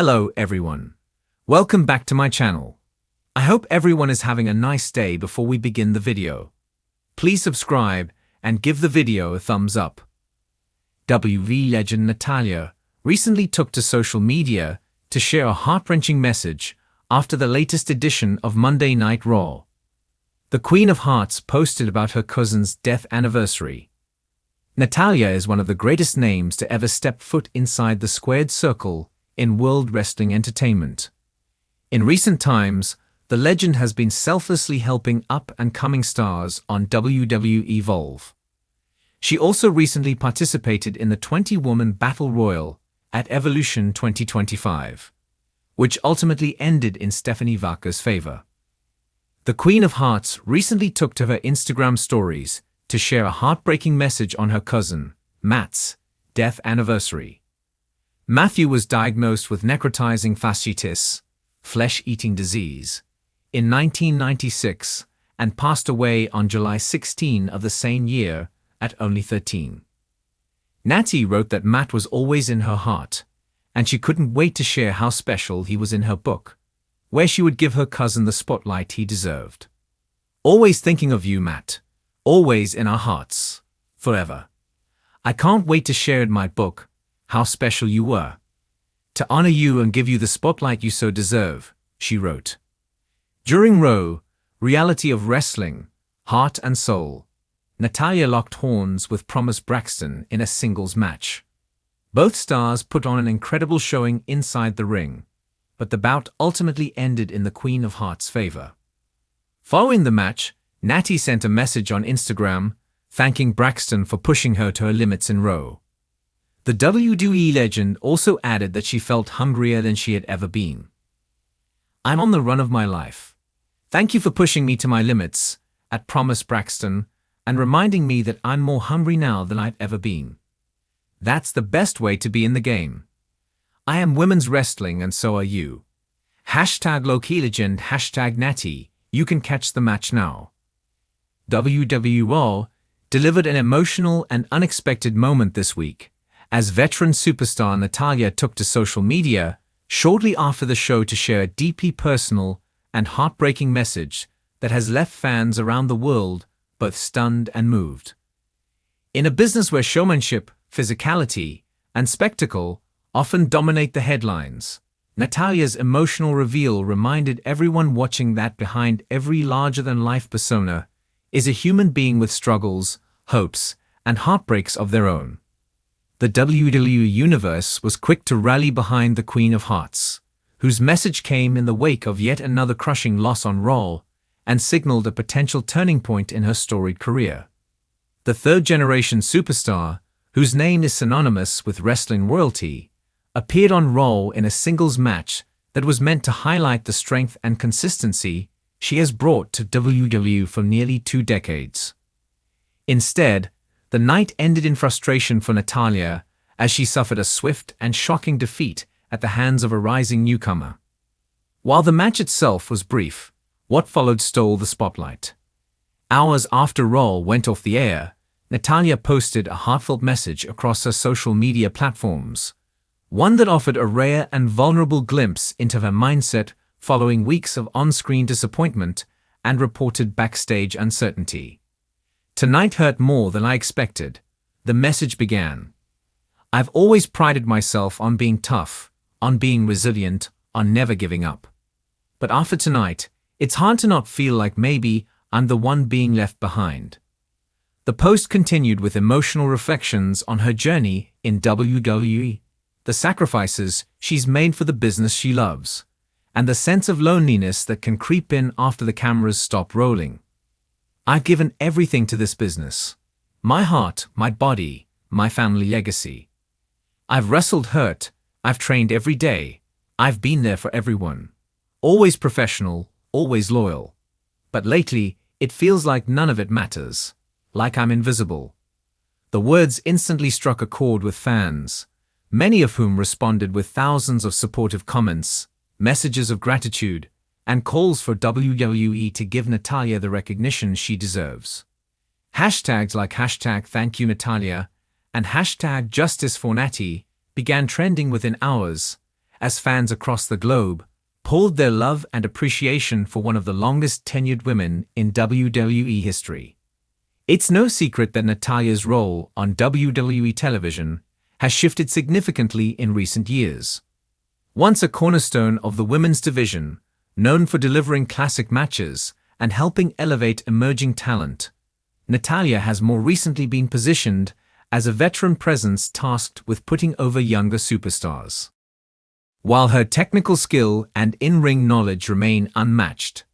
Hello everyone. Welcome back to my channel. I hope everyone is having a nice day before we begin the video. Please subscribe and give the video a thumbs up. WWE legend Natalya recently took to social media to share a heart-wrenching message after the latest edition of Monday Night Raw. The Queen of Hearts posted about her cousin's death anniversary. Natalya is one of the greatest names to ever step foot inside the squared circle in world wrestling entertainment. In recent times, the legend has been selflessly helping up-and-coming stars on WWE Evolve. She also recently participated in the 20-woman Battle Royal at Evolution 2025, which ultimately ended in Stephanie Vaca's favor. The Queen of Hearts recently took to her Instagram stories to share a heartbreaking message on her cousin, Matt's, death anniversary. Matthew was diagnosed with necrotizing fasciitis, flesh-eating disease, in 1996 and passed away on July 16 of the same year at only 13. Natty wrote that Matt was always in her heart, and she couldn't wait to share how special he was in her book, where she would give her cousin the spotlight he deserved. Always thinking of you, Matt. Always in our hearts. Forever. I can't wait to share in my book how special you were. To honor you and give you the spotlight you so deserve, she wrote. During Raw, Reality of Wrestling, Heart and Soul, Natalya locked horns with Promise Braxton in a singles match. Both stars put on an incredible showing inside the ring, but the bout ultimately ended in the Queen of Hearts' favor. Following the match, Natty sent a message on Instagram, thanking Braxton for pushing her to her limits in Raw. The WWE legend also added that she felt hungrier than she had ever been. I'm on the run of my life. Thank you for pushing me to my limits, at Promise Braxton, and reminding me that I'm more hungry now than I've ever been. That's the best way to be in the game. I am women's wrestling and so are you. Hashtag Loki legend, hashtag Natty, you can catch the match now. WWE Raw delivered an emotional and unexpected moment this week, as veteran superstar Natalya took to social media shortly after the show to share a deeply personal and heartbreaking message that has left fans around the world both stunned and moved. In a business where showmanship, physicality, and spectacle often dominate the headlines, Natalya's emotional reveal reminded everyone watching that behind every larger-than-life persona is a human being with struggles, hopes, and heartbreaks of their own. The WWE Universe was quick to rally behind the Queen of Hearts, whose message came in the wake of yet another crushing loss on Raw and signaled a potential turning point in her storied career. The third-generation superstar, whose name is synonymous with wrestling royalty, appeared on Raw in a singles match that was meant to highlight the strength and consistency she has brought to WWE for nearly 2 decades. Instead, the night ended in frustration for Natalya as she suffered a swift and shocking defeat at the hands of a rising newcomer. While the match itself was brief, what followed stole the spotlight. Hours after Raw went off the air, Natalya posted a heartfelt message across her social media platforms, one that offered a rare and vulnerable glimpse into her mindset following weeks of on-screen disappointment and reported backstage uncertainty. Tonight hurt more than I expected, the message began. I've always prided myself on being tough, on being resilient, on never giving up. But after tonight, it's hard to not feel like maybe I'm the one being left behind. The post continued with emotional reflections on her journey in WWE, the sacrifices she's made for the business she loves, and the sense of loneliness that can creep in after the cameras stop rolling. I've given everything to this business. My heart, my body, my family legacy. I've wrestled hurt, I've trained every day, I've been there for everyone. Always professional, always loyal. But lately, it feels like none of it matters. Like I'm invisible. The words instantly struck a chord with fans, many of whom responded with thousands of supportive comments, messages of gratitude, and calls for WWE to give Natalya the recognition she deserves. Hashtags like hashtag Thank You Natalya and hashtag Justice for Natty began trending within hours, as fans across the globe poured their love and appreciation for one of the longest-tenured women in WWE history. It's no secret that Natalya's role on WWE television has shifted significantly in recent years. Once a cornerstone of the women's division, known for delivering classic matches and helping elevate emerging talent, Natalya has more recently been positioned as a veteran presence tasked with putting over younger superstars. While her technical skill and in-ring knowledge remain unmatched,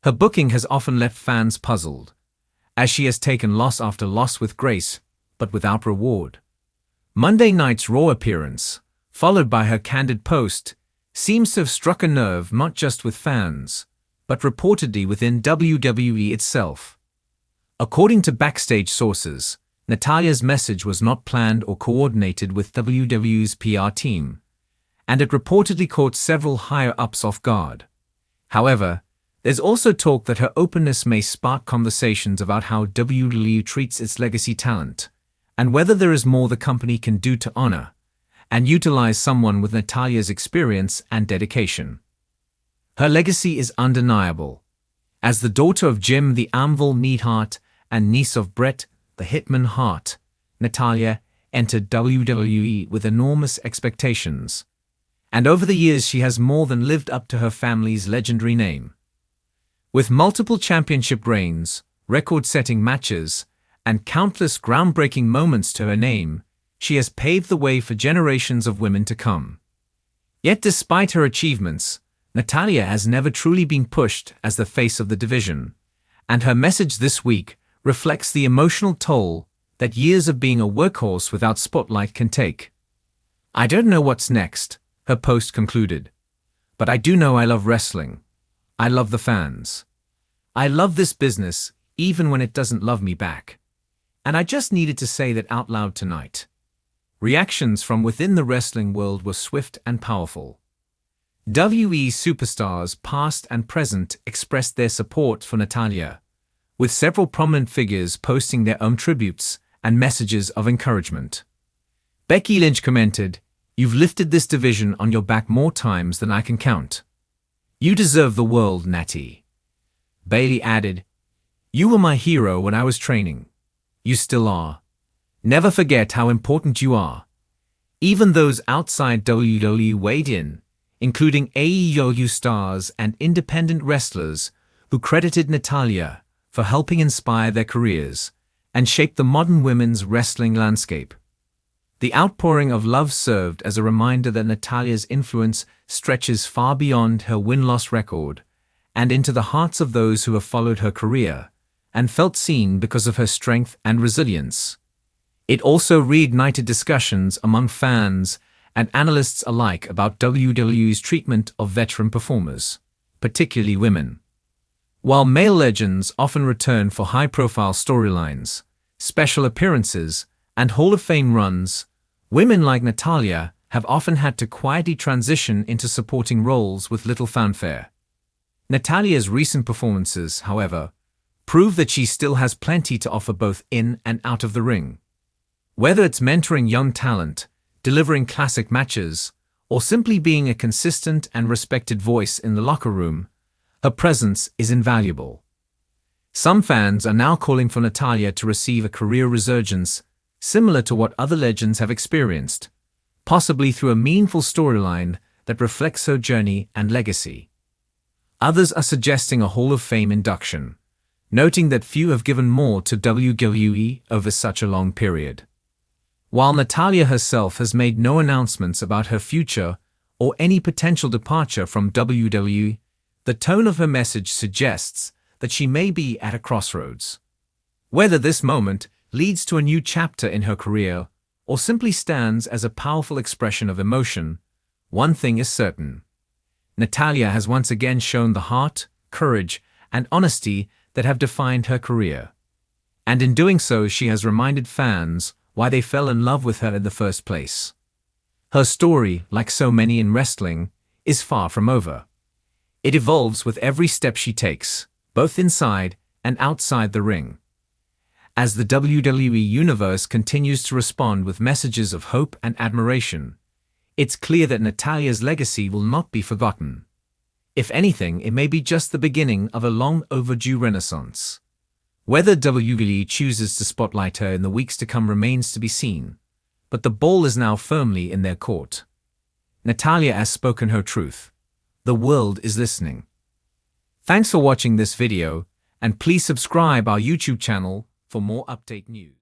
her booking has often left fans puzzled, as she has taken loss after loss with grace, but without reward. Monday night's Raw appearance, followed by her candid post, seems to have struck a nerve not just with fans, but reportedly within WWE itself. According to backstage sources, Natalya's message was not planned or coordinated with WWE's PR team, and it reportedly caught several higher-ups off guard. However, there's also talk that her openness may spark conversations about how WWE treats its legacy talent, and whether there is more the company can do to honor and utilize someone with Natalya's experience and dedication. Her legacy is undeniable. As the daughter of Jim the Anvil Neidhart and niece of Bret the Hitman Hart, Natalya entered WWE with enormous expectations, and over the years she has more than lived up to her family's legendary name. With multiple championship reigns, record-setting matches, and countless groundbreaking moments to her name, she has paved the way for generations of women to come. Yet despite her achievements, Natalya has never truly been pushed as the face of the division, and her message this week reflects the emotional toll that years of being a workhorse without spotlight can take. "I don't know what's next," her post concluded, "but I do know I love wrestling. I love the fans. I love this business even when it doesn't love me back. And I just needed to say that out loud tonight." Reactions from within the wrestling world were swift and powerful. WWE superstars past and present expressed their support for Natalya, with several prominent figures posting their own tributes and messages of encouragement. Becky Lynch commented, "You've lifted this division on your back more times than I can count. You deserve the world, Natty." Bayley added, "You were my hero when I was training. You still are. Never forget how important you are." Even those outside WWE weighed in, including AEW stars and independent wrestlers who credited Natalya for helping inspire their careers and shape the modern women's wrestling landscape. The outpouring of love served as a reminder that Natalya's influence stretches far beyond her win-loss record and into the hearts of those who have followed her career and felt seen because of her strength and resilience. It also reignited discussions among fans and analysts alike about WWE's treatment of veteran performers, particularly women. While male legends often return for high-profile storylines, special appearances, and Hall of Fame runs, women like Natalya have often had to quietly transition into supporting roles with little fanfare. Natalya's recent performances, however, prove that she still has plenty to offer both in and out of the ring. Whether it's mentoring young talent, delivering classic matches, or simply being a consistent and respected voice in the locker room, her presence is invaluable. Some fans are now calling for Natalya to receive a career resurgence similar to what other legends have experienced, possibly through a meaningful storyline that reflects her journey and legacy. Others are suggesting a Hall of Fame induction, noting that few have given more to WWE over such a long period. While Natalya herself has made no announcements about her future or any potential departure from WWE, the tone of her message suggests that she may be at a crossroads. Whether this moment leads to a new chapter in her career or simply stands as a powerful expression of emotion, one thing is certain. Natalya has once again shown the heart, courage, and honesty that have defined her career. And in doing so, she has reminded fans why they fell in love with her in the first place. Her story, like so many in wrestling, is far from over. It evolves with every step she takes, both inside and outside the ring. As the WWE Universe continues to respond with messages of hope and admiration, It's clear that Natalya's legacy will not be forgotten. If anything, it may be just the beginning of a long overdue renaissance. Whether WWE chooses to spotlight her in the weeks to come remains to be seen, but the ball is now firmly in their court. Natalya has spoken her truth. The world is listening. Thanks for watching this video, and please subscribe our YouTube channel for more update news.